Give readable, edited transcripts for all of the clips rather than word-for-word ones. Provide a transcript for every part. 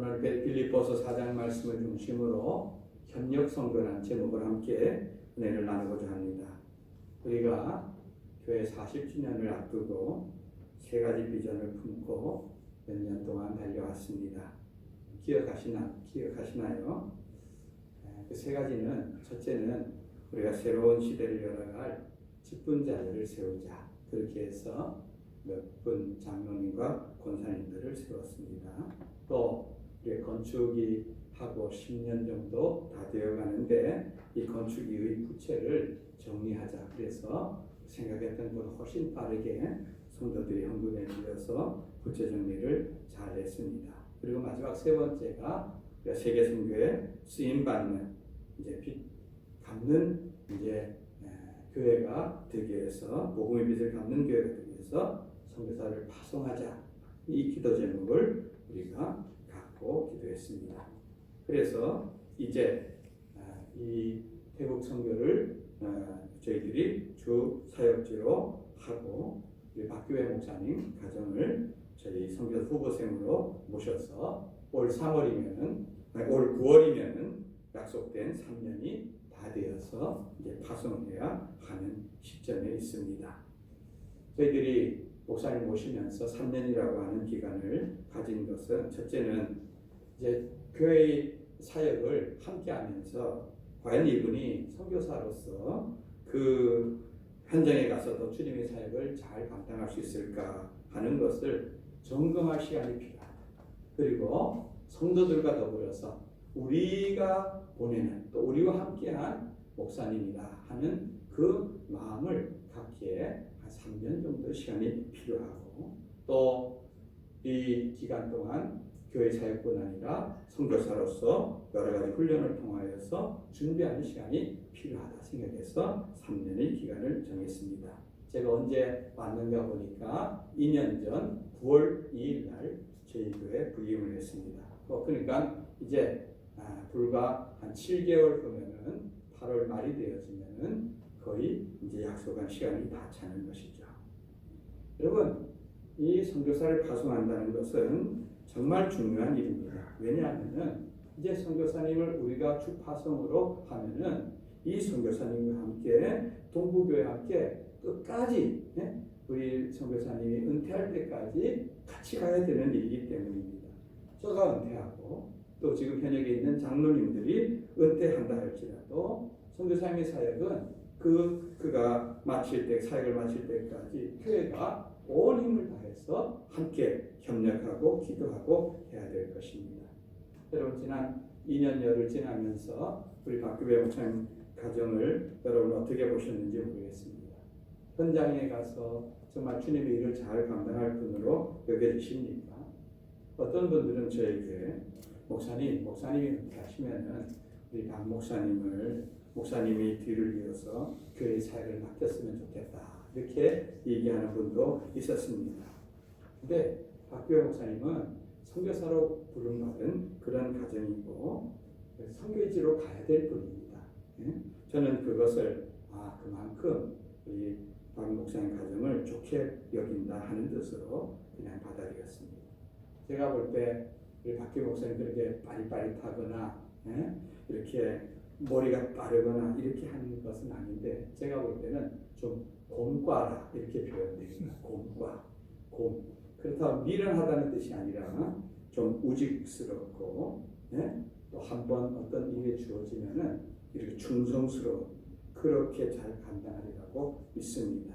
오늘 빌립보서 4장 말씀을 중심으로 협력 선교라는 제목을 함께 은혜를 나누고자 합니다. 우리가 교회 40주년을 앞두고 세 가지 비전을 품고 몇 년 동안 달려왔습니다. 기억하시나요? 그 세 가지는, 첫째는 우리가 새로운 시대를 열어갈 직분자들을 세우자. 그렇게 해서 몇 분 장로님과 권사님들을 세웠습니다. 또 우리 건축이 하고 10년 정도 다 되어 가는데 이 건축 이후의 부채를 정리하자. 그래서 생각했던 것보다 훨씬 빠르게 성도들이 헌금에 들여서 부채 정리를 잘 했습니다. 그리고 마지막 세 번째가 세계 선교에 쓰임 받는 빚 갚는 교회가 되기 위해서, 복음의 빚을 갚는 교회가 되기 위해서 선교사를 파송하자. 이 기도 제목을 우리가 갖고 기도했습니다. 그래서 이제 이 태국 선교를 저희들이 주 사역지로 하고, 우리 박교회 목사님 가정을 저희 선교사 후보생으로 모셔서 올 9월이면은 약속된 3년이 다 되어서 이제 파송해야 하는 시점에 있습니다. 저희들이 목사님 모시면서 3년이라고 하는 기간을 가진 것은, 첫째는 이제 교회의 사역을 함께하면서 과연 이분이 선교사로서 그 현장에 가서도 주님의 사역을 잘 감당할 수 있을까 하는 것을 점검할 시간이 필요하다. 그리고 성도들과 더불어서 우리가 보내는, 또 우리와 함께한 목사님이다 하는 그 마음을 갖기에 한 3년 정도 시간이 필요하고, 또 이 기간 동안 교회 사역뿐 아니라 선교사로서 여러 가지 훈련을 통하여서 준비하는 시간이 필요하다 생각해서 3년의 기간을 정했습니다. 제가 언제 왔는가 보니까 2년 전 9월 2일 날 저희 교회에 부임을 했습니다. 그러니까 이제 불과 한 7개월 후면은 8월 말이 되어지면은 거의 이제 약속한 시간이 다 차는 것이죠. 여러분, 이 선교사를 파송한다는 것은 정말 중요한 일입니다. 왜냐하면은 이제 선교사님을 우리가 주 파송으로 하면은 이 선교사님과 함께 동부교회와 함께 끝까지 우리 선교사님이 은퇴할 때까지 같이 가야 되는 일이기 때문입니다. 저가 은퇴하고 또 지금 현역에 있는 장로님들이 은퇴한다 할지라도 선교사님의 사역은 그가 사역을 마칠 때까지 교회가 온 힘을 다해서 함께 협력하고 기도하고 해야 될 것입니다. 여러분, 지난 2년여를 지나면서 우리 박규배 목사님 가정을 여러분 어떻게 보셨는지 모르겠습니다. 현장에 가서 정말 주님의 일을 잘 감당할 분으로 여겨지십니까? 어떤 분들은 저에게 목사님이 은퇴하시면은 우리 박 목사님이 뒤를 이어서 교회 사역을 맡겼으면 좋겠다, 이렇게 얘기하는 분도 있었습니다. 근데 박교회 목사님은 선교사로 부름받은 그런 가정이고 선교지로 가야 될 분입니다. 저는 그것을 그만큼 우리 박 목사님 가정을 좋게 여긴다 하는 뜻으로 그냥 받아들였습니다. 제가 볼 때 우리 박교회 목사님 그렇게 빠릿빠릿하거나 이렇게 머리가 빠르거나 이렇게 하는 것은 아닌데, 제가 볼 때는 좀 곰과라 이렇게 표현됩니다. 곰. 그렇다고 미련하다는 뜻이 아니라 좀 우직스럽고, 또 한번 어떤 일에 주어지면은 이렇게 충성스러운, 그렇게 잘 감당하리라고 믿습니다.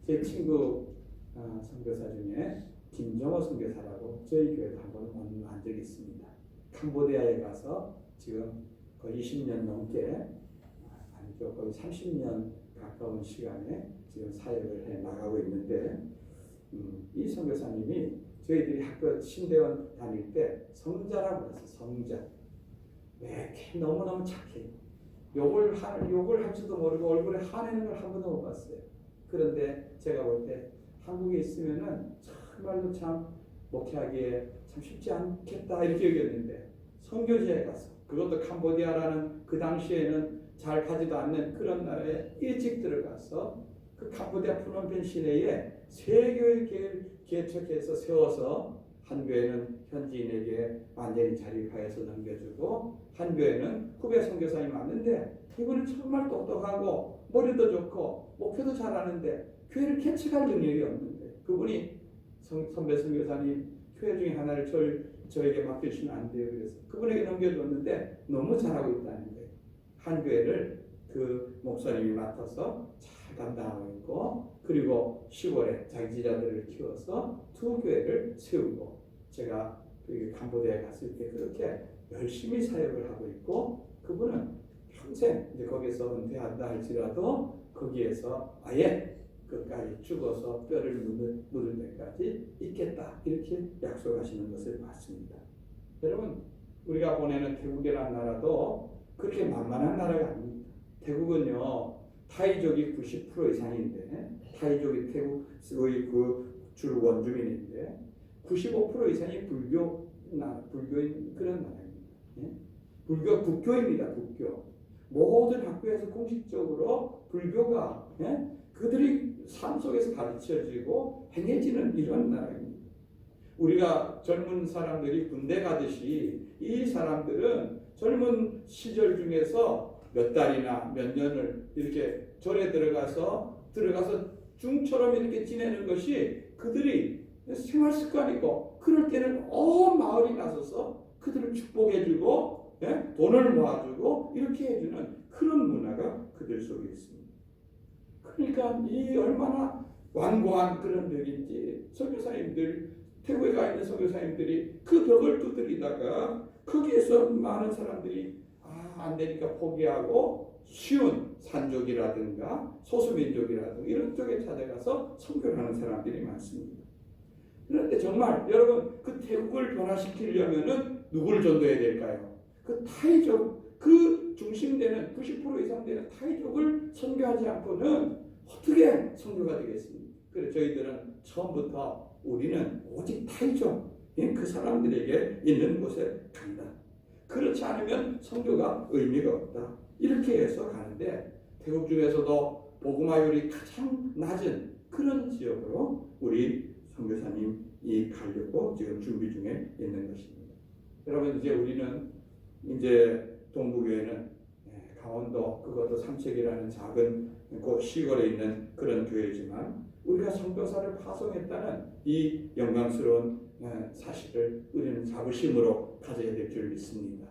제 친구 선교사 중에 김정호 선교사라고 저희 교회도 한번 온 적이 있습니다. 캄보디아에 가서 지금 거의 20년 넘게, 아니죠, 거의 30년 가까운 시간에 지금 사역을 해 나가고 있는데, 이 선교사님이 저희들이 학교 신대원 다닐 때 성자라고 그랬어요. 성자. 왜 이렇게 너무너무 착해요. 욕을 할 줄도 모르고 얼굴에 화내는 걸 한 번도 못 봤어요. 그런데 제가 볼 때 한국에 있으면은 정말로 참 목회하기에 참 쉽지 않겠다 이렇게 여겼는데, 선교지에 가서, 그것도 캄보디아라는 그 당시에는 잘 가지도 않는 그런 나라에 일찍 들어가서 그 캄보디아 프놈펜 시내에 세 교회 개척해서 세워서 한 교회는 현지인에게 완전히 자립하여서 넘겨주고 한 교회는 후배 선교사님이 왔는데 이분은 정말 똑똑하고 머리도 좋고 목회도 잘하는데 교회를 개척할 능력이 없는데 그분이 선배 선교사님 교회 중에 하나를 저에게 맡겨주시면 안 돼요. 그래서 그분에게 넘겨줬는데 너무 잘하고 있다는 거예요. 한 교회를 그 목사님이 맡아서 잘 감당하고 있고 그리고 10월에 자기 지자들을 키워서 2교회를 세우고 제가 그 간보대에 갔을 때 그렇게 열심히 사역을 하고 있고 그분은 평생 이제 거기서 은퇴한다 할지라도 거기에서 아예 끝까지 죽어서 뼈를 묻을 때까지 있겠다 이렇게 약속하시는 것을 봤습니다. 여러분 우리가 보내는 태국이라는 나라도 그렇게 만만한 나라가 아닙니다. 태국은요 타이족이 90% 이상인데 타이족이 태국의 그 주 원주민인데 95% 이상이 불교인 그런 나라입니다. 예? 국교입니다. 국교. 모든 학교에서 공식적으로 불교가 그들이 삶 속에서 가르쳐지고 행해지는 이런 나라입니다. 우리가 젊은 사람들이 군대 가듯이 이 사람들은 젊은 시절 중에서 몇 달이나 몇 년을 이렇게 절에 들어가서 중처럼 이렇게 지내는 것이 그들이 생활 습관이고 그럴 때는 온 마을이 나서서 그들을 축복해주고 돈을 모아주고 이렇게 해주는 그런 문화가 그들 속에 있습니다. 그러니까 이 얼마나 완고한 그런 벽인지 선교사님들 태국에 가 있는 선교사님들이 그 벽을 두드리다가 거기에서 많은 사람들이 안 되니까 포기하고 쉬운 산족이라든가 소수민족이라든가 이런 쪽에 찾아가서 선교를 하는 사람들이 많습니다. 그런데 정말 여러분 그 태국을 변화시키려면은 누구를 전도해야 될까요? 그 타이족 그 중심되는 90% 이상 되는 타이족을 선교하지 않고는 어떻게 선교가 되겠습니까? 그래서 저희들은 처음부터 우리는 오직 타이족 그 사람들에게 있는 곳에 간다. 그렇지 않으면 선교가 의미가 없다. 이렇게 해서 가는데 태국 중에서도 복음화율이 가장 낮은 그런 지역으로 우리 선교사님이 가려고 지금 준비 중에 있는 것입니다. 여러분 이제 우리는 이제 동부교회는 강원도 그것도 삼척이라는 작은 그 시골에 있는 그런 교회지만 우리가 선교사를 파송했다는 이 영광스러운 사실을 우리는 자부심으로 가져야 될 줄 믿습니다.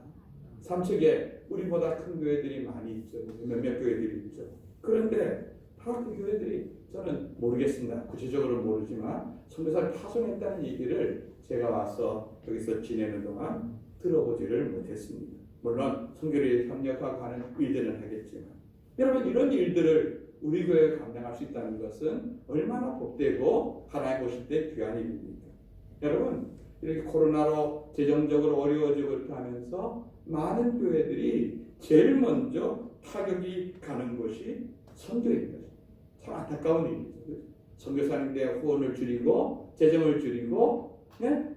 삼척에 우리보다 큰 교회들이 많이 있죠. 몇몇 교회들이 있죠. 그런데 다 그 교회들이 저는 모르겠습니다. 구체적으로 모르지만 선교사를 파송했다는 얘기를 제가 와서 여기서 지내는 동안 들어보지를 못했습니다. 물론 선교를 협력하고 하는 일들은 하겠지만 여러분 이런 일들을 우리 교회가 감당할 수 있다는 것은 얼마나 복되고 하나님 보실 때 귀한 일입니까? 여러분 이렇게 코로나로 재정적으로 어려워지고 하면서 많은 교회들이 제일 먼저 타격이 가는 곳이 선교인 거죠. 참 안타까운 일이죠. 선교사님들 후원을 줄이고 재정을 줄이고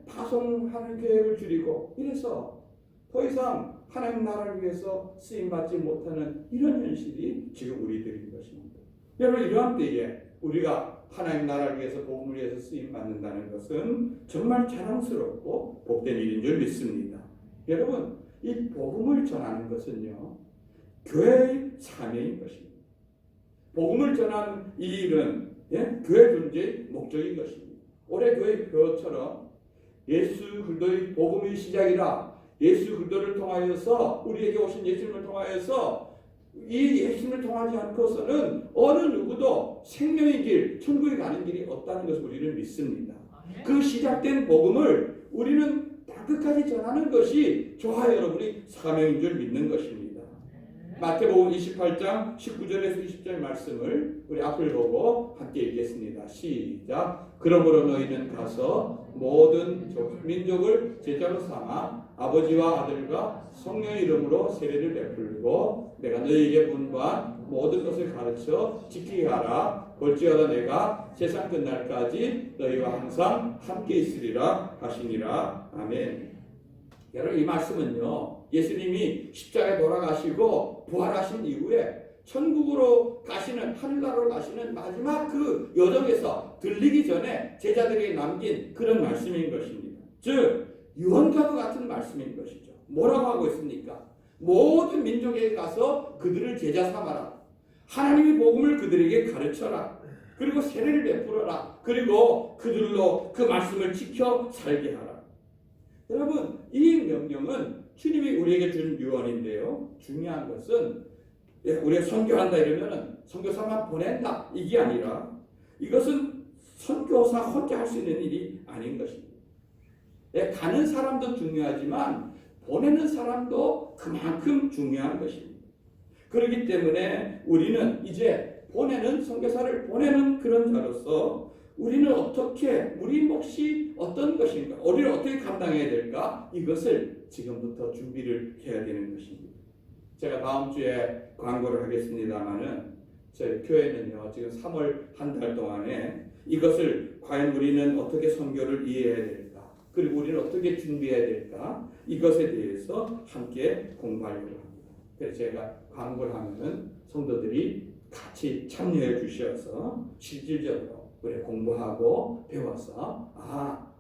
파송하는 계획을 줄이고 이래서 더 이상 하나님 나라를 위해서 쓰임받지 못하는 이런 현실이 지금 우리들인 것입니다. 여러분 이러한 때에 우리가 하나님 나라를 위해서 복음을 위해서 쓰임받는다는 것은 정말 자랑스럽고 복된 일인 줄 믿습니다. 여러분 이 복음을 전하는 것은요 교회의 사명인 것입니다. 복음을 전하는 이 일은 교회 존재의 목적인 것입니다. 올해 교회 표어처럼 예수 그리스도의 복음의 시작이라 예수 그리스도를 통하여서 우리에게 오신 예수님을 통하여서 이 예수님을 통하지 않고서는 어느 누구도 생명의 길, 천국에 가는 길이 없다는 것을 우리는 믿습니다. 그 시작된 복음을 우리는 끝까지 전하는 것이 저와 여러분의 사명인 줄 믿는 것입니다. 마태복음 28장 19절에서 20절 말씀을 우리 앞을 보고 함께 읽겠습니다. 시작. 그러므로 너희는 가서 모든 민족을 제자로 삼아 아버지와 아들과 성령의 이름으로 세례를 베풀고 내가 너희에게 분부한 모든 것을 가르쳐 지키게 하라. 볼지어다 내가 세상 끝날까지 너희와 항상 함께 있으리라 하시니라. 아멘. 여러분 이 말씀은요 예수님이 십자가에 돌아가시고 부활하신 이후에 천국으로 가시는 하늘나라로 가시는 마지막 그 여정에서 들리기 전에 제자들에게 남긴 그런 말씀인 것입니다. 즉 유언과도 같은 말씀인 것이죠. 뭐라고 하고 있습니까? 모든 민족에 가서 그들을 제자 삼아라. 하나님의 복음을 그들에게 가르쳐라. 그리고 세례를 베풀어라. 그리고 그들로 그 말씀을 지켜 살게 하라. 여러분, 이 명령은 주님이 우리에게 준 유언인데요. 중요한 것은 우리가 선교한다 이러면 선교사만 보낸다 이게 아니라 이것은 선교사 혼자 할 수 있는 일이 아닌 것입니다. 가는 사람도 중요하지만 보내는 사람도 그만큼 중요한 것입니다. 그렇기 때문에 우리는 이제 선교사를 보내는 그런 자로서 우리는 어떻게 우리 몫이 어떤 것인가, 우리를 어떻게 감당해야 될까, 이것을 지금부터 준비를 해야 되는 것입니다. 제가 다음 주에 광고를 하겠습니다만은 저희 교회는요 지금 3월 한 달 동안에 이것을 과연 우리는 어떻게 선교를 이해해야 될까, 그리고 우리는 어떻게 준비해야 될까, 이것에 대해서 함께 공부하려고 합니다. 그래서 제가 광고를 하면은 성도들이 같이 참여해 주셔서 실질적으로 우리 공부하고 배워서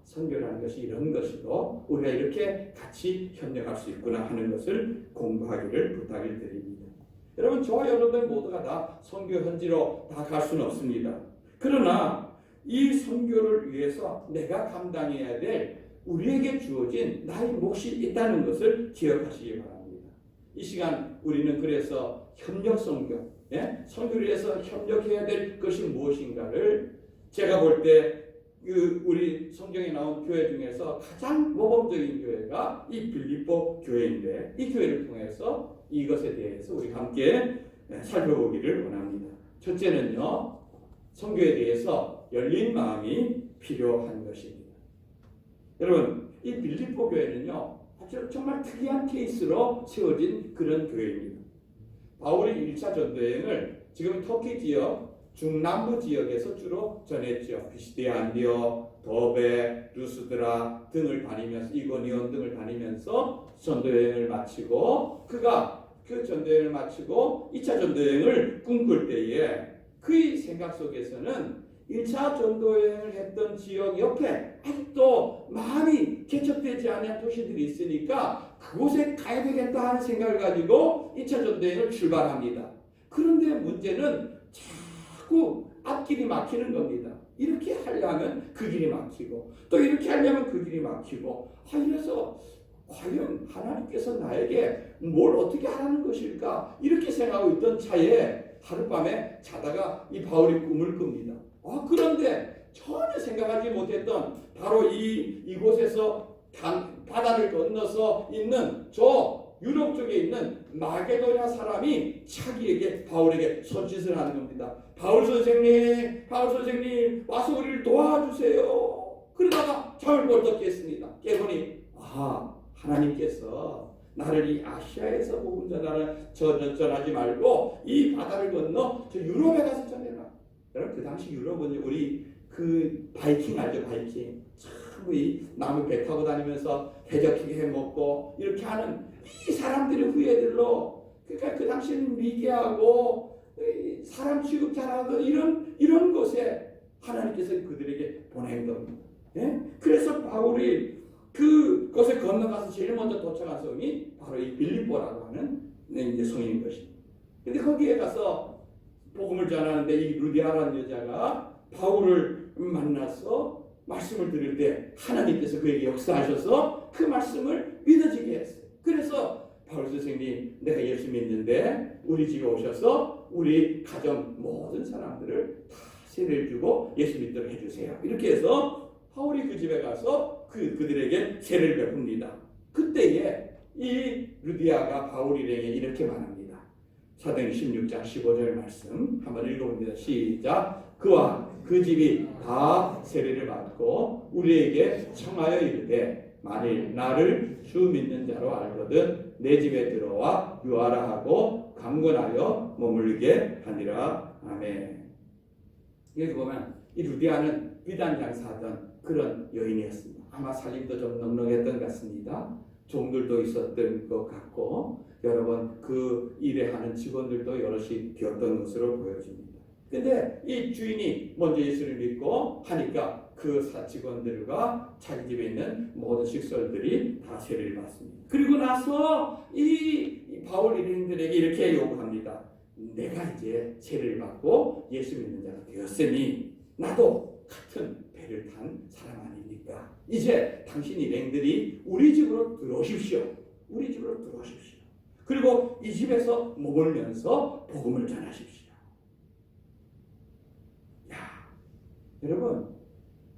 선교라는 것이 이런 것이고 우리가 이렇게 같이 협력할 수 있구나 하는 것을 공부하기를 부탁을 드립니다. 여러분, 저와 여러분 모두가 다 선교 현지로 다 갈 수는 없습니다. 그러나 이 선교를 위해서 내가 감당해야 될 우리에게 주어진 나의 몫이 있다는 것을 기억하시기 바랍니다. 이 시간 우리는 그래서 협력 선교, 선교를 위해서 협력해야 될 것이 무엇인가를 제가 볼 때 우리 성경에 나온 교회 중에서 가장 모범적인 교회가 이 빌립보 교회인데 이 교회를 통해서 이것에 대해서 우리 함께 살펴보기를 원합니다. 첫째는요, 선교에 대해서 열린 마음이 필요한 것입니다. 여러분, 이 빌립보 교회는요 정말 특이한 케이스로 세워진 그런 교회입니다. 바울이 1차 전도여행을 지금 터키 지역 중남부 지역에서 주로 전했죠. 피시디아, 안디옥, 더베, 루스드라 등을 다니면서 이고니온 등을 다니면서 전도여행을 마치고 그가 그 전도여행을 마치고 2차 전도여행을 꿈꿀 때에 그의 생각 속에서는 1차 전도여행을 했던 지역 옆에 아직도 마음이 개척되지 않은 도시들이 있으니까 그곳에 가야 되겠다 하는 생각을 가지고 2차 전도여행을 출발합니다. 그런데 문제는 자꾸 앞길이 막히는 겁니다. 이렇게 하려면 그 길이 막히고 또 이렇게 하려면 그 길이 막히고 이래서 과연 하나님께서 나에게 뭘 어떻게 하라는 것일까 이렇게 생각하고 있던 차에 하룻밤에 자다가 이 바울이 꿈을 꿉니다. 그런데 전혀 생각하지 못했던 바로 이곳에서 바다를 건너서 있는 저 유럽 쪽에 있는 마게도냐 사람이 바울에게 손짓을 하는 겁니다. 바울 선생님 와서 우리를 도와주세요. 그러다가 잠을 벌떡 깼습니다. 깨보니 하나님께서 나를 이 아시아에서 복음 전하지 말고 이 바다를 건너 저 유럽에 가서 전해라. 여러분, 그 당시 유럽은 우리 그 바이킹 알죠? 바이킹. 참 이 나무 배 타고 다니면서 해적기 해 먹고 이렇게 하는 이 사람들의 후예들로, 그러니까 그 당시에는 미개하고 사람 취급 잘하던 이런 곳에 하나님께서 그들에게 보낸 겁니다. 그래서 바울이 그곳에 건너가서 제일 먼저 도착한 성이 바로 이 빌립보라고 하는 이제 성인 것입니다. 근데 거기에 가서 복음을 전하는데 이 루디아라는 여자가 바울을 만나서 말씀을 들을 때 하나님께서 그에게 역사하셔서 그 말씀을 믿어지게 했어요. 그래서 바울 선생님, 내가 예수 믿는데 우리 집에 오셔서 우리 가정 모든 사람들을 다 세례를 주고 예수 믿도록 해주세요. 이렇게 해서 바울이 그 집에 가서 그들에게 세례를 베풉니다. 그때에 이 루디아가 바울 일행에 이렇게 말합니다. 사도행 16장 15절 말씀 한번 읽어봅니다. 시작. 그와 그 집이 다 세례를 받고 우리에게 청하여 이르되 만일 나를 주 믿는 자로 알거든 내 집에 들어와 유하라 하고 강권하여 머물게 하니라. 아멘. 여기 보면 이 루디아는 비단 장사하던 그런 여인이었습니다. 아마 살림도 좀 넉넉했던 것 같습니다. 종들도 있었던 것 같고 여러 번 그 일에 하는 직원들도 여럿이 되었던 것으로 보여집니다. 근데 이 주인이 먼저 예수를 믿고 하니까 그 직원들과 자기 집에 있는 모든 식솔들이 다 세례를 받습니다. 그리고 나서 이 바울 일행들에게 이렇게 요구합니다. 내가 이제 세례를 받고 예수 믿는 자가 되었으니 나도 같은 배를 탄 사람 아닙니까? 이제 당신 일행들이 우리 집으로 들어오십시오. 우리 집으로 들어오십시오. 그리고 이 집에서 머물면서 복음을 전하십시오. 야, 여러분,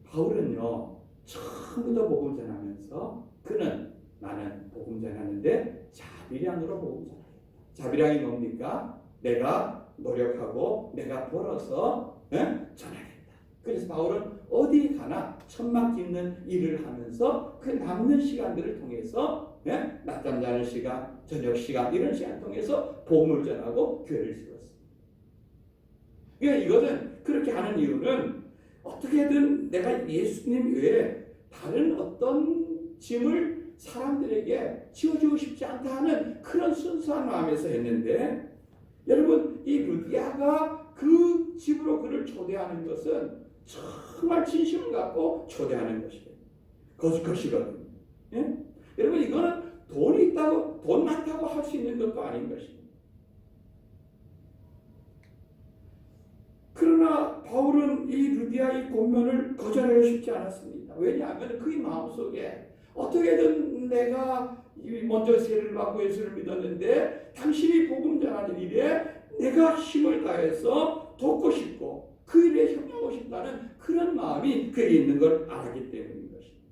바울은요 처음부터 복음 전하면서 그는 나는 복음 전하는데 자비량으로 복음 전하겠다. 자비량이 뭡니까? 내가 노력하고 내가 벌어서 전하겠다. 그래서 바울은 어디 가나 천막 짓는 일을 하면서 그 남는 시간들을 통해서 낮잠 자는 시간, 저녁 시간 이런 시간 통해서 복음을 전하고 교회를 세웠습니다. 그러니까 이것은 그렇게 하는 이유는 어떻게든 내가 예수님 외에 다른 어떤 짐을 사람들에게 지어주고 싶지 않다 하는 그런 순수한 마음에서 했는데 여러분 이 루디아가 그 집으로 그를 초대하는 것은 정말 진심을 갖고 초대하는 것이거든요. 예? 여러분 이거는 돈이 있다고 돈 많다고 할 수 있는 것도 아닌 것입니다. 그러나 바울은 이 루디아의 권면을 거절하기 쉽지 않았습니다. 왜냐하면 그의 마음속에 어떻게든 내가 먼저 세례를 받고 예수를 믿었는데 당신이 복음 전하는 일에 내가 힘을 다해서 돕고 싶고 그 일에 협조하고 싶다는 그런 마음이 그에게 있는 걸 알았기 때문인 것입니다.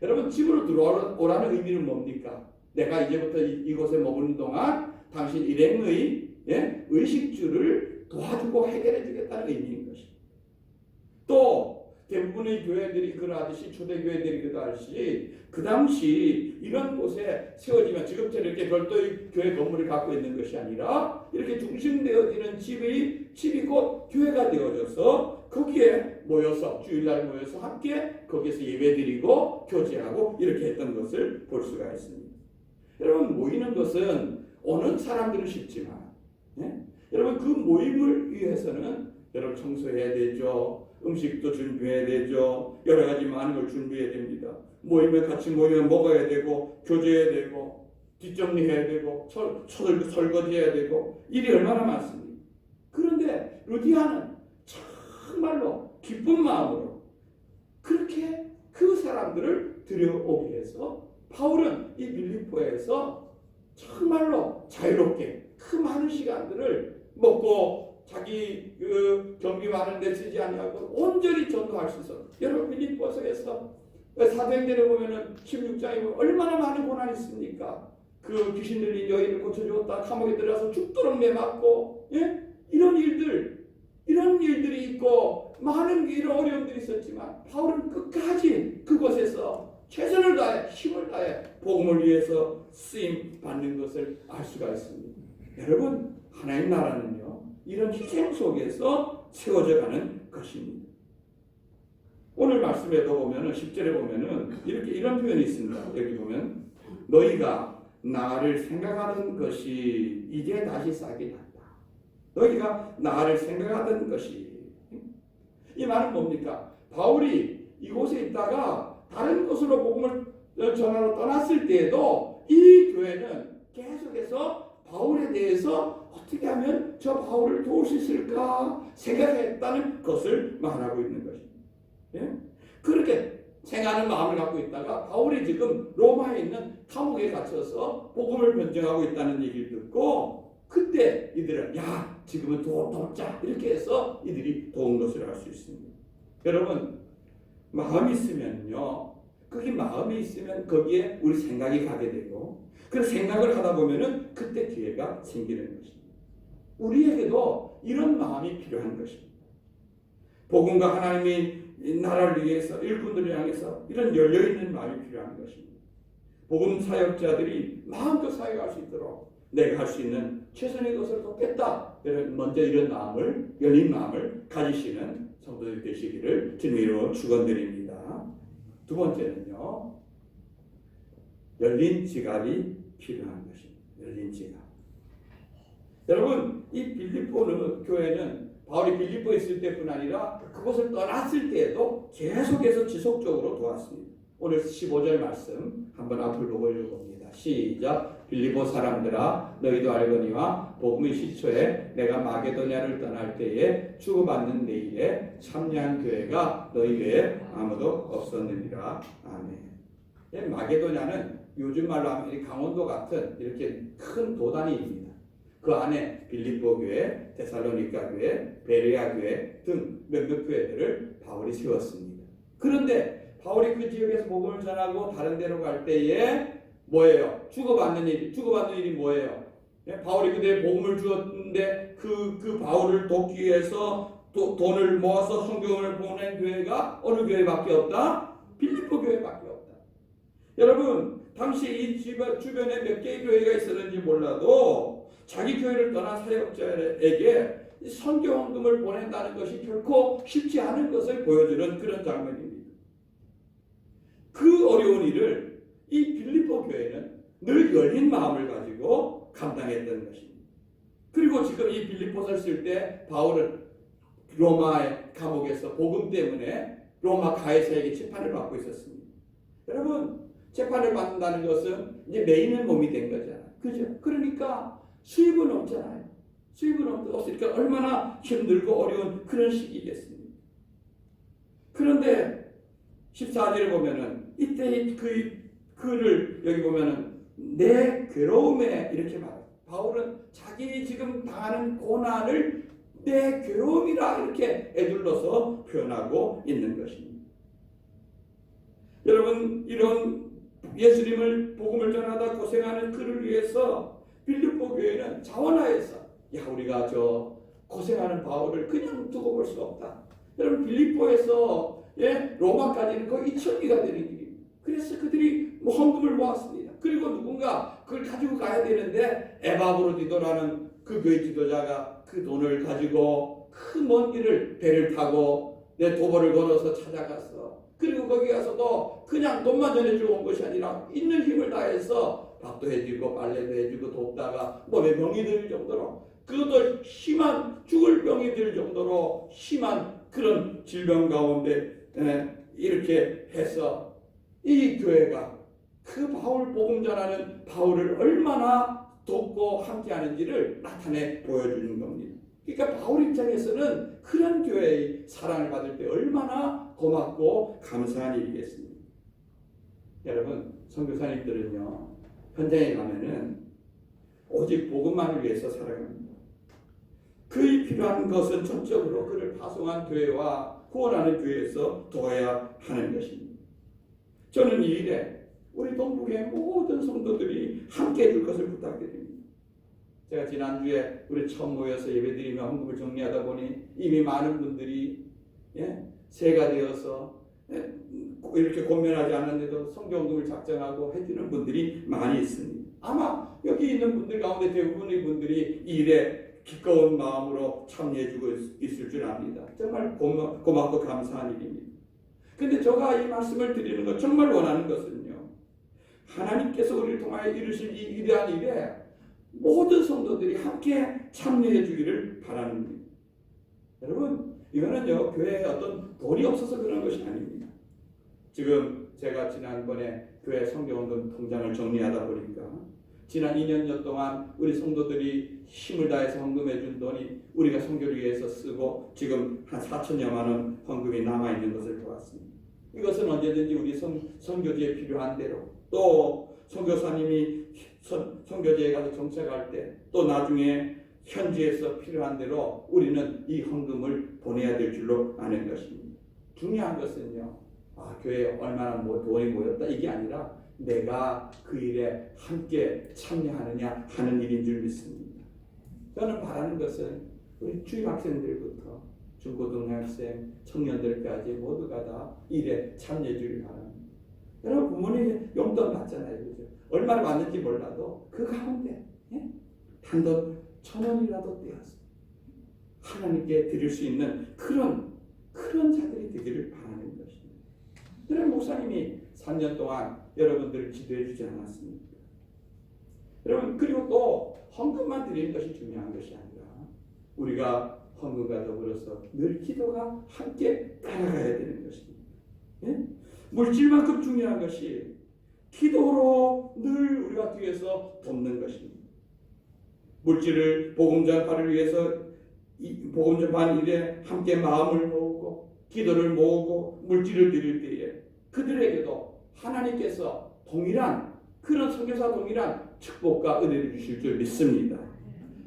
여러분 집으로 들어오라는 의미는 뭡니까? 내가 이제부터 이곳에 머무는 동안 당신 일행의 의식주를 도와주고 해결해 주겠다는 의미인 것입니다. 또 대부분의 교회들이 그러하듯이 초대교회들이 그러하듯이 그 당시 이런 곳에 세워지면 지금처럼 이렇게 별도의 교회 건물을 갖고 있는 것이 아니라 이렇게 중심되어지는 집이 곧 교회가 되어져서 거기에 모여서 주일날 모여서 함께 거기에서 예배드리고 교제하고 이렇게 했던 것을 볼 수가 있습니다. 여러분 모이는 것은 오는 사람들은 쉽지만 여러분 그 모임을 위해서는 여러분 청소해야 되죠. 음식도 준비해야 되죠. 여러 가지 많은 걸 준비해야 됩니다. 모임에 같이 모이면 먹어야 되고 교제해야 되고 뒷정리해야 되고 설거지해야 되고 일이 얼마나 많습니까? 그런데 루디아는 정말로 기쁜 마음으로 그렇게 그 사람들을 들여오게 해서 바울은 이 빌립보에서 정말로 자유롭게 그 많은 시간들을 먹고 자기 그 경비 많은 데 쓰지 아니하고 온전히 전도할 수 있어. 여러분 빌립보서에서 사도행전에 보면은 16장에 보면 얼마나 많은 고난이 있습니까? 그 귀신 들린 여인을 고쳐주었다 감옥에 들어가서 죽도록 매맞고 이런 일들이 있고 많은 이런 어려움들이 있었지만 바울은 끝까지 그곳에서 최선을 다해 힘을 다해 복음을 위해서 쓰임 받는 것을 알 수가 있습니다. 여러분 하나님 나라는요 이런 희생 속에서 세워져 가는 것입니다. 오늘 말씀에도 보면은 10절에 보면은 이런 표현이 있습니다. 여기 보면 너희가 나를 생각하던 것이 이제 다시 싹이 났다. 너희가 나를 생각하던 것이 이 말은 뭡니까? 바울이 이곳에 있다가 다른 곳으로 복음을 전하러 떠났을 때에도 이 교회는 계속해서 바울에 대해서 어떻게 하면 저 바울을 도울 수 있을까 생각했다는 것을 말하고 있는 것입니다. 예? 그렇게 생각하는 마음을 갖고 있다가 바울이 지금 로마에 있는 감옥에 갇혀서 복음을 변증하고 있다는 얘기를 듣고 그때 이들은 야 지금은 돕자 이렇게 해서 이들이 도운 것을 알 수 있습니다. 여러분 마음이 있으면요 거기 마음이 있으면 거기에 우리 생각이 가게 되고 그 생각을 하다 보면은 그때 기회가 생기는 것입니다. 우리에게도 이런 마음이 필요한 것입니다. 복음과 하나님의 나라를 위해서 일꾼들을 향해서 이런 열려있는 마음이 필요한 것입니다. 복음 사역자들이 마음껏 사역할 수 있도록 내가 할 수 있는 최선의 것을 돕겠다. 먼저 이런 마음을 열린 마음을 가지시는 성도들 되시기를 주님으로 축원드립니다. 두 번째는요. 열린 지갑이 필요한 것입니다. 열린 지갑. 여러분 이 빌립보 교회는 바울이 빌립보에 있을 때뿐 아니라 그곳을 떠났을 때에도 계속해서 지속적으로 도왔습니다. 오늘 15절 말씀 한번 앞을 보고 읽어봅니다. 시작. 빌립보 사람들아 너희도 알거니와 복음의 시초에 내가 마게도냐를 떠날 때에 주고받는 내 일에 참여한 교회가 너희 외에 아무도 없었느니라. 아멘. 마게도냐는 요즘 말로 하면 강원도 같은 이렇게 큰 도단위입니다. 그 안에 빌립보 교회, 데살로니가 교회, 베레아 교회 등 몇몇 교회들을 바울이 세웠습니다. 그런데 바울이 그 지역에서 복음을 전하고 다른 데로 갈 때에 뭐예요? 주고받는 일이 뭐예요? 바울이 그때 복음을 주었는데 그 바울을 돕기 위해서 돈을 모아서 성경을 보낸 교회가 어느 교회밖에 없다? 빌립보 교회밖에 없다. 여러분, 당시 이 주변에 몇 개의 교회가 있었는지 몰라도 자기 교회를 떠난 사역자에게 선교헌금을 보낸다는 것이 결코 쉽지 않은 것을 보여주는 그런 장면입니다. 그 어려운 일을 이 빌립보 교회는 늘 열린 마음을 가지고 감당했던 것입니다. 그리고 지금 이 빌립보서를 쓸 때 바울은 로마의 감옥에서 복음 때문에 로마 가이사에게 재판을 받고 있었습니다. 여러분, 재판을 받는다는 것은 이제 매이는 몸이 된 거잖아요. 그죠? 그러니까 수입은 없잖아요. 수입은 없으니까 얼마나 힘들고 어려운 그런 시기겠습니까? 그런데 14절을 보면은 이때 그를 여기 보면은 내 괴로움에 이렇게 말해요. 바울은 자기 지금 당하는 고난을 내 괴로움이라 이렇게 애둘러서 표현하고 있는 것입니다. 여러분, 이런 예수님을 복음을 전하다 고생하는 그를 위해서 빌립보 교회는 자원하여서 우리가 저 고생하는 바울을 그냥 두고 볼 수 없다. 여러분, 빌립보에서 로마까지는 거의 2000리가 되는 길입니다. 그래서 그들이 헌금을 모았습니다. 그리고 누군가 그걸 가지고 가야 되는데 에바브로디도라는 그 교회 지도자가 그 돈을 가지고 그 먼 길을 배를 타고 도보를 걸어서 찾아가서 그리고 거기 가서도 그냥 돈만 전해주고 온 것이 아니라 있는 힘을 다해서 밥도 해주고 빨래도 해주고 돕다가 몸에 병이 들 정도로 그것도 심한 죽을 병이 들 정도로 심한 그런 질병 가운데 이렇게 해서 이 교회가 그 바울 복음 전하는 바울을 얼마나 돕고 함께하는지를 나타내 보여주는 겁니다. 그러니까 바울 입장에서는 그런 교회의 사랑을 받을 때 얼마나 고맙고 감사한 일이겠습니까? 여러분, 선교사님들은요 현장에 가면은 오직 복음만을 위해서 살아갑니다. 그의 필요한 것은 전적으로 그를 파송한 교회와 후원하는 교회에서 도와야 하는 것입니다. 저는 이 일에 우리 동북의 모든 성도들이 함께 해줄 것을 부탁드립니다. 제가 지난주에 우리 처음 모여서 예배드리며 헌금을 정리하다 보니 이미 많은 분들이 새가 되어서 이렇게 고민하지 않았는데도 성경금을 작정하고 해주는 분들이 많이 있습니다. 아마 여기 있는 분들 가운데 대부분의 분들이 이 일에 기꺼운 마음으로 참여해주고 있을 줄 압니다. 정말 고맙고 감사한 일입니다. 그런데 제가 이 말씀을 드리는 것 정말 원하는 것은요, 하나님께서 우리를 통하여 이루실 이 위대한 일에 모든 성도들이 함께 참여해 주기를 바랍니다. 여러분, 이거는요 교회에 어떤 돈이 없어서 그런 것이 아닙니다. 지금 제가 지난번에 교회 성경헌금 통장을 정리하다 보니까 지난 2년 동안 우리 성도들이 힘을 다해서 헌금해 준 돈이 우리가 선교를 위해서 쓰고 지금 한 4천여만 원 헌금이 남아있는 것을 보았습니다. 이것은 언제든지 우리 선교지에 필요한 대로 또 선교사님이 선교지에 가서 정착할 때 또 나중에 현지에서 필요한 대로 우리는 이 헌금을 보내야 될 줄로 아는 것입니다. 중요한 것은요, 교회에 얼마나 돈이 모였다 이게 아니라 내가 그 일에 함께 참여하느냐 하는 일인 줄 믿습니다. 저는 바라는 것은 우리 주일학생들부터 중고등학생, 청년들까지 모두가 다 일에 참여해 주길 바랍니다. 여러분, 부모님 용돈 받잖아요. 그죠? 얼마나 받는지 몰라도 그 가운데 단돈 1,000원이라도 떼어서 하나님께 드릴 수 있는 그런 자들이 되기를 바라는 것입니다. 여러분, 목사님이 3년 동안 여러분들을 기도해 주지 않았습니까? 여러분, 그리고 또 헌금만 드리는 것이 중요한 것이 아니라 우리가 헌금과 더불어서 늘 기도가 함께 따라가야 되는 것입니다. 예? 물질만큼 중요한 것이 기도로 늘 우리가 뒤에서 돕는 것입니다. 물질을 복음 전파를 위해서 복음 전파하는 일에 함께 마음을 모으고 기도를 모으고 물질을 드릴 때에 그들에게도 하나님께서 동일한 그런 선교사 동일한 축복과 은혜를 주실 줄 믿습니다.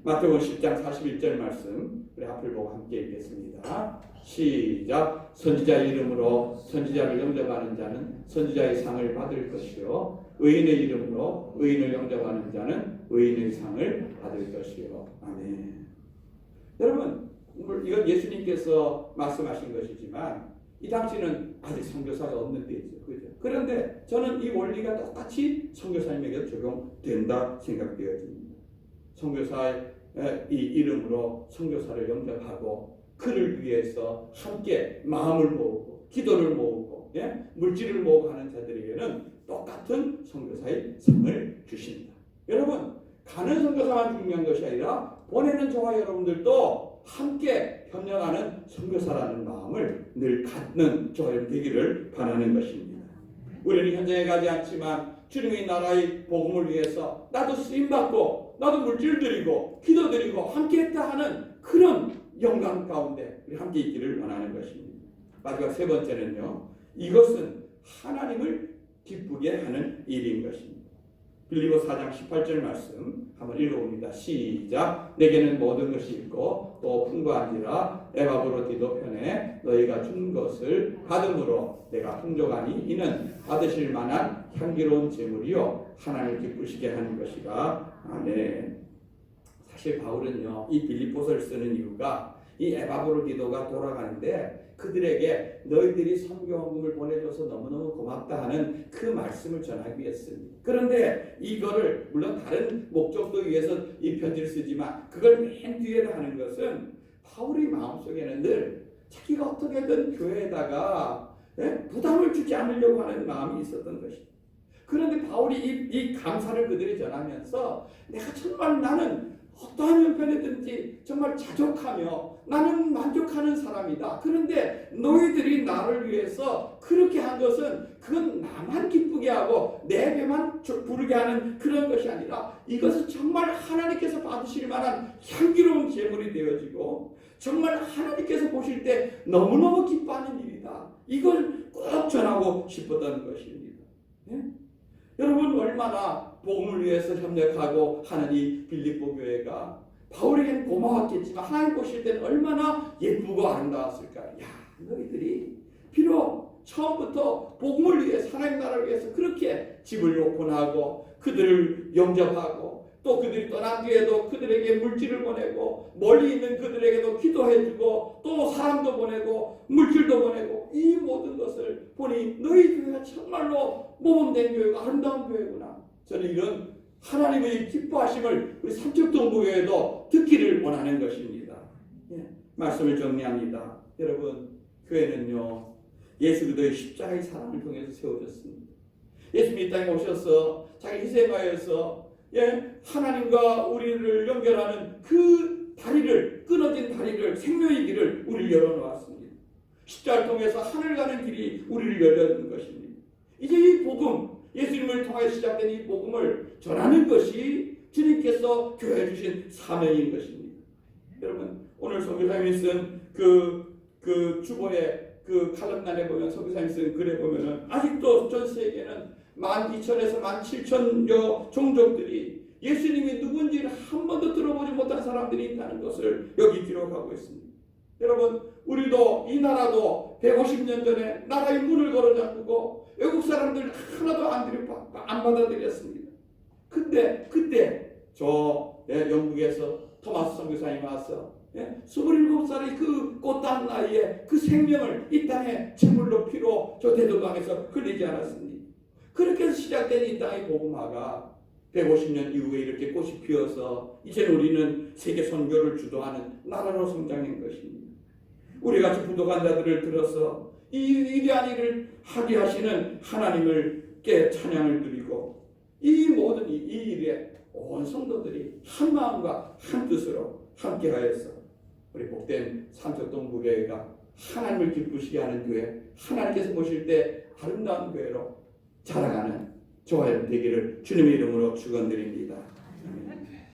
마태복음 10장 41절 말씀 우리 앞을 보고 함께 읽겠습니다. 시작. 선지자의 이름으로 선지자를 영접하는 자는 선지자의 상을 받을 것이요 의인의 이름으로 의인을 영접하는 자는 의인의 상을 받을 것이요. 아멘. 여러분, 이건 예수님께서 말씀하신 것이지만 이 당시는 아직 선교사가 없는 때이죠. 그죠? 그런데 저는 이 원리가 똑같이 선교사님에게도 적용된다 생각되어집니다. 선교사의 이 이름으로 선교사를 영접하고 그를 위해서 함께 마음을 모으고 기도를 모으고 물질을 모으고 하는 자들에게는 똑같은 선교사의 상을 주십니다. 여러분, 가는 선교사만 중요한 것이 아니라 보내는 저와 여러분들도 함께 협력하는 선교사라는 마음을 늘 갖는 저와 여러분 되기를 바라는 것입니다. 우리는 현장에 가지 않지만 주님의 나라의 복음을 위해서 나도 쓰임받고 나도 물질 드리고 기도 드리고 함께 했다 하는 그런 영광 가운데 우리 함께 있기를 원하는 것입니다. 마지막 세 번째는요. 이것은 하나님을 기쁘게 하는 일인 것입니다. 빌립보 4장 18절 말씀 한번 읽어봅니다. 시작. 내게는 모든 것이 있고 또 풍부하니라 에바브로디도 편에 너희가 준 것을 받음으로 내가 풍족하니 이는 받으실 만한 향기로운 제물이요 하나님을 기쁘시게 하는 것이라. 아멘. 사실 바울은요 이 빌립보서를 쓰는 이유가 이 에바브로디도가 돌아가는데 그들에게 너희들이 선교헌금을 보내줘서 너무너무 고맙다 하는 그 말씀을 전하기 위해서입니다. 그런데 이거를 물론 다른 목적도 위해서 이 편지를 쓰지만 그걸 맨 뒤에 하는 것은 바울의 마음속에는 늘 자기가 어떻게든 교회에다가 부담을 주지 않으려고 하는 마음이 있었던 것입니다. 그런데 바울이 이 감사를 그들이 전하면서 내가 정말 나는 어떠한 형편이든지 정말 자족하며 나는 만족하는 사람이다. 그런데 너희들이 나를 위해서 그렇게 한 것은 그건 나만 기쁘게 하고 내 배만 부르게 하는 그런 것이 아니라 이것은 정말 하나님께서 받으실 만한 향기로운 제물이 되어지고 정말 하나님께서 보실 때 너무너무 기뻐하는 일이다. 이걸 꼭 전하고 싶었던 것입니다. 예? 여러분 얼마나 복음을 위해서 협력하고 하는 이 빌립보 교회가 바울에겐 고마웠겠지만 하나님 보실 때는 얼마나 예쁘고 아름다웠을까요? 야, 너희들이 비록 처음부터 복음을 위해서 하나님 나라를 위해서 그렇게 집을 오픈하고 그들을 영접하고 또 그들이 떠난 뒤에도 그들에게 물질을 보내고 멀리 있는 그들에게도 기도해주고 또 사람도 보내고 물질도 보내고 이 모든 것을 보니 너희 교회가 정말로 모범된 교회가 아름다운 교회구나. 저는 이런 하나님의 기뻐하심을 우리 삼척동부교회도 듣기를 원하는 것입니다. 예, 말씀을 정리합니다. 여러분 교회는요 예수 그리스도의 십자가의 사랑을 통해서 세워졌습니다. 예수님이 이 땅에 오셔서 자기 희생하여서 하나님과 우리를 연결하는 그 다리를 끊어진 다리를 생명의 길을 우리를 열어놓았습니다. 십자가를 통해서 하늘 가는 길이 우리를 열려는 것입니다. 이제 이 복음 예수님을 통해 시작된 이 복음을 전하는 것이 주님께서 교회에 주신 사명인 것입니다. 여러분 오늘 선교사님이 쓴 그 주보의 그 칼럼란에 보면 선교사님이 쓴 글에 보면은 아직도 전 세계에는 12,000에서 17,000여 종족들이 예수님이 누군지를 한 번도 들어보지 못한 사람들이 있다는 것을 여기 기록하고 있습니다. 여러분 우리도 이 나라도 150년 전에 나라의 문을 걸어 잠그고 외국 사람들 하나도 안 받아들였습니다. 근데 그때 저 영국에서 토마스 선교사님이 와서 27살의 그 꽃단 나이에 그 생명을 이 땅에 제물로 피로 저 대동강에서 흘리지 않았습니다. 그렇게 해서 시작된 이 땅의 복음화가 150년 이후에 이렇게 꽃이 피어서 이제 우리는 세계 선교를 주도하는 나라로 성장한 것입니다. 우리같이 부족한 자들을 들어서 이 위대한 일을 하게 하시는 하나님을께 찬양을 드리고 이 모든 이 일에 온 성도들이 한 마음과 한 뜻으로 함께하여서 우리 복된 삼척동부교회가 하나님을 기쁘시게 하는 교회, 하나님께서 보실 때 아름다운 교회로 자라가는 저와 여러분 되기를 주님의 이름으로 축원드립니다.